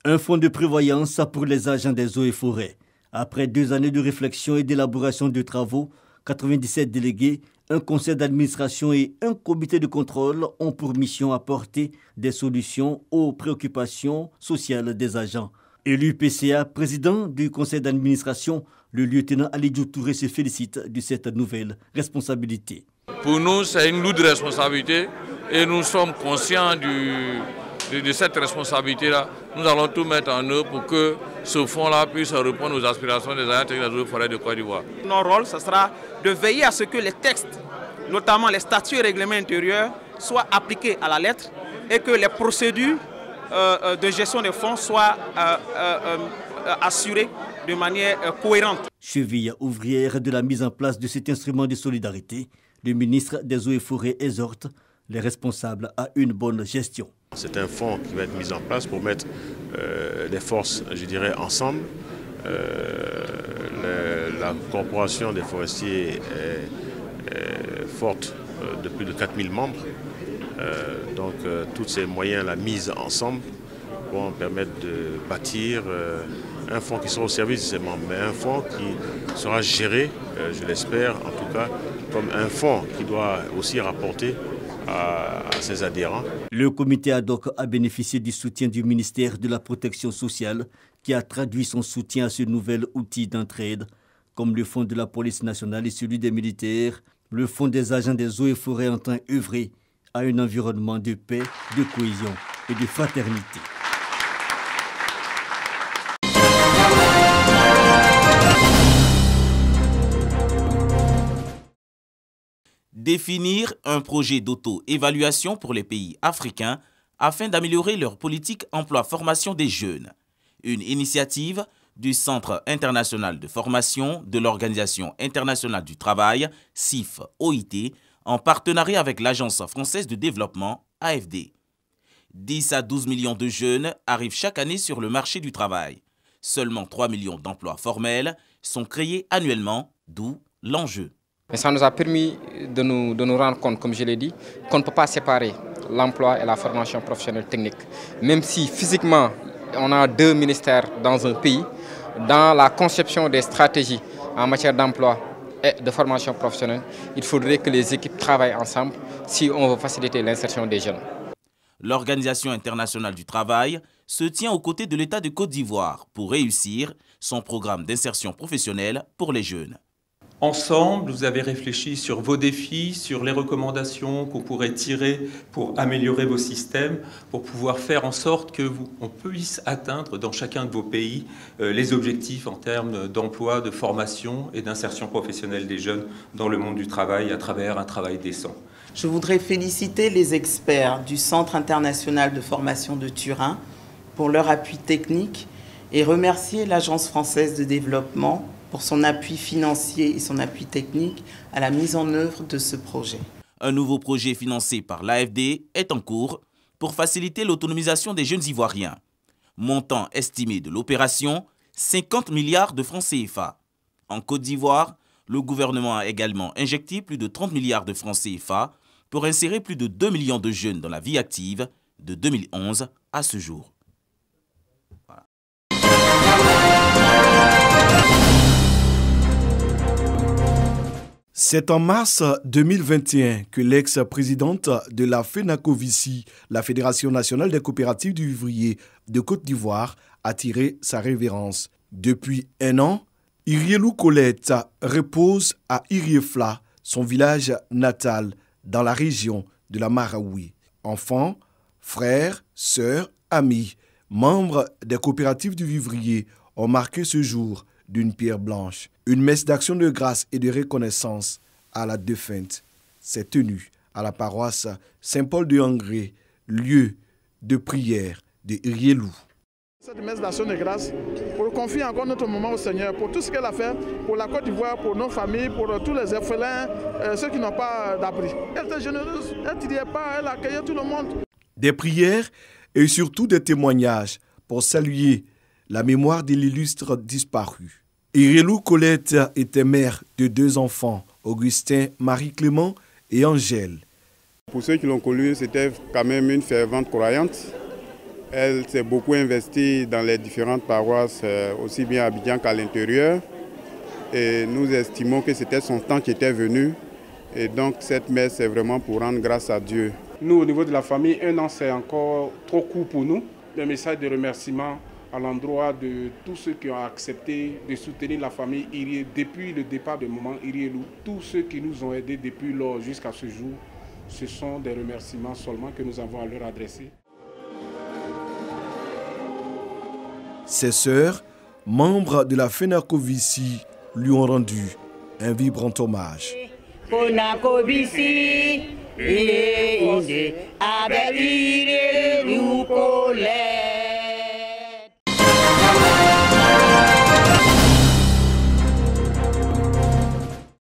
Un fonds de prévoyance pour les agents des eaux et forêts. Après 2 années de réflexion et d'élaboration de travaux, 97 délégués, un conseil d'administration et un comité de contrôle ont pour mission apporter des solutions aux préoccupations sociales des agents. Élu PCA, président du conseil d'administration, le lieutenant Alidjou Touré se félicite de cette nouvelle responsabilité. Pour nous, c'est une lourde responsabilité et nous sommes conscients de cette responsabilité-là. Nous allons tout mettre en œuvre pour que ce fonds-là puisse répondre aux aspirations des agents techniques des eaux et forêts de Côte d'Ivoire. Notre rôle, ce sera de veiller à ce que les textes, notamment les statuts et règlements intérieurs, soient appliqués à la lettre et que les procédures de gestion des fonds soient assurées de manière cohérente. Cheville ouvrière de la mise en place de cet instrument de solidarité, le ministre des Eaux et Forêts exhorte les responsables à une bonne gestion. C'est un fonds qui va être mis en place pour mettre les forces, je dirais, ensemble. La corporation des forestiers est forte de plus de 4000 membres. Donc tous ces moyens-là mis ensemble vont permettre de bâtir un fonds qui sera au service de ces membres, mais un fonds qui sera géré, je l'espère en tout cas, comme un fonds qui doit aussi rapporter à ses adhérents. Le comité ad hoc a bénéficié du soutien du ministère de la Protection sociale qui a traduit son soutien à ce nouvel outil d'entraide, comme le fonds de la police nationale et celui des militaires. Le fonds des agents des eaux et forêts entend œuvrer à un environnement de paix, de cohésion et de fraternité. Définir un projet d'auto-évaluation pour les pays africains afin d'améliorer leur politique emploi-formation des jeunes. Une initiative du Centre international de formation de l'Organisation internationale du travail, CIF-OIT, en partenariat avec l'Agence française de développement, AFD. 10 à 12 millions de jeunes arrivent chaque année sur le marché du travail. Seulement 3 millions d'emplois formels sont créés annuellement, d'où l'enjeu. Mais ça nous a permis de nous rendre compte, comme je l'ai dit, qu'on ne peut pas séparer l'emploi et la formation professionnelle technique. Même si physiquement, on a 2 ministères dans un pays, dans la conception des stratégies en matière d'emploi et de formation professionnelle, il faudrait que les équipes travaillent ensemble si on veut faciliter l'insertion des jeunes. L'Organisation internationale du travail se tient aux côtés de l'État de Côte d'Ivoire pour réussir son programme d'insertion professionnelle pour les jeunes. Ensemble, vous avez réfléchi sur vos défis, sur les recommandations qu'on pourrait tirer pour améliorer vos systèmes, pour pouvoir faire en sorte qu'on puisse atteindre dans chacun de vos pays les objectifs en termes d'emploi, de formation et d'insertion professionnelle des jeunes dans le monde du travail à travers un travail décent. Je voudrais féliciter les experts du Centre international de formation de Turin pour leur appui technique et remercier l'Agence française de développement pour son appui financier et son appui technique à la mise en œuvre de ce projet. Un nouveau projet financé par l'AFD est en cours pour faciliter l'autonomisation des jeunes Ivoiriens. Montant estimé de l'opération, 50 milliards de francs CFA. En Côte d'Ivoire, le gouvernement a également injecté plus de 30 milliards de francs CFA pour insérer plus de 2 millions de jeunes dans la vie active de 2011 à ce jour. Voilà. C'est en mars 2021 que l'ex-présidente de la FENACOVICI, la Fédération nationale des coopératives du vivrier de Côte d'Ivoire, a tiré sa révérence. Depuis 1 an, Irielou Colette repose à Iriefla, son village natal, dans la région de la Maraoui. Enfants, frères, sœurs, amis, membres des coopératives du vivrier ont marqué ce jour d'une pierre blanche. Une messe d'action de grâce et de reconnaissance à la défunte s'est tenue à la paroisse Saint-Paul de Angré, lieu de prière de Irielou. Cette messe d'action de grâce, pour confier encore notre moment au Seigneur, pour tout ce qu'elle a fait pour la Côte d'Ivoire, pour nos familles, pour tous les orphelins, ceux qui n'ont pas d'abri. Elle était généreuse, elle ne triait pas, elle accueillait tout le monde. Des prières et surtout des témoignages pour saluer la mémoire de l'illustre disparu. Irielou Colette était mère de 2 enfants, Augustin, Marie-Clément et Angèle. Pour ceux qui l'ont connue, c'était quand même une fervente croyante. Elle s'est beaucoup investie dans les différentes paroisses, aussi bien à Abidjan qu'à l'intérieur. Et nous estimons que c'était son temps qui était venu. Et donc cette messe, c'est vraiment pour rendre grâce à Dieu. Nous, au niveau de la famille, 1 an, c'est encore trop court pour nous. Un message de remerciement à l'endroit de tous ceux qui ont accepté de soutenir la famille Irie depuis le départ de Maman Irielou. Tous ceux qui nous ont aidés depuis lors jusqu'à ce jour, ce sont des remerciements seulement que nous avons à leur adresser. Ses sœurs, membres de la FENACOVICI, lui ont rendu un vibrant hommage. FENACOVICI,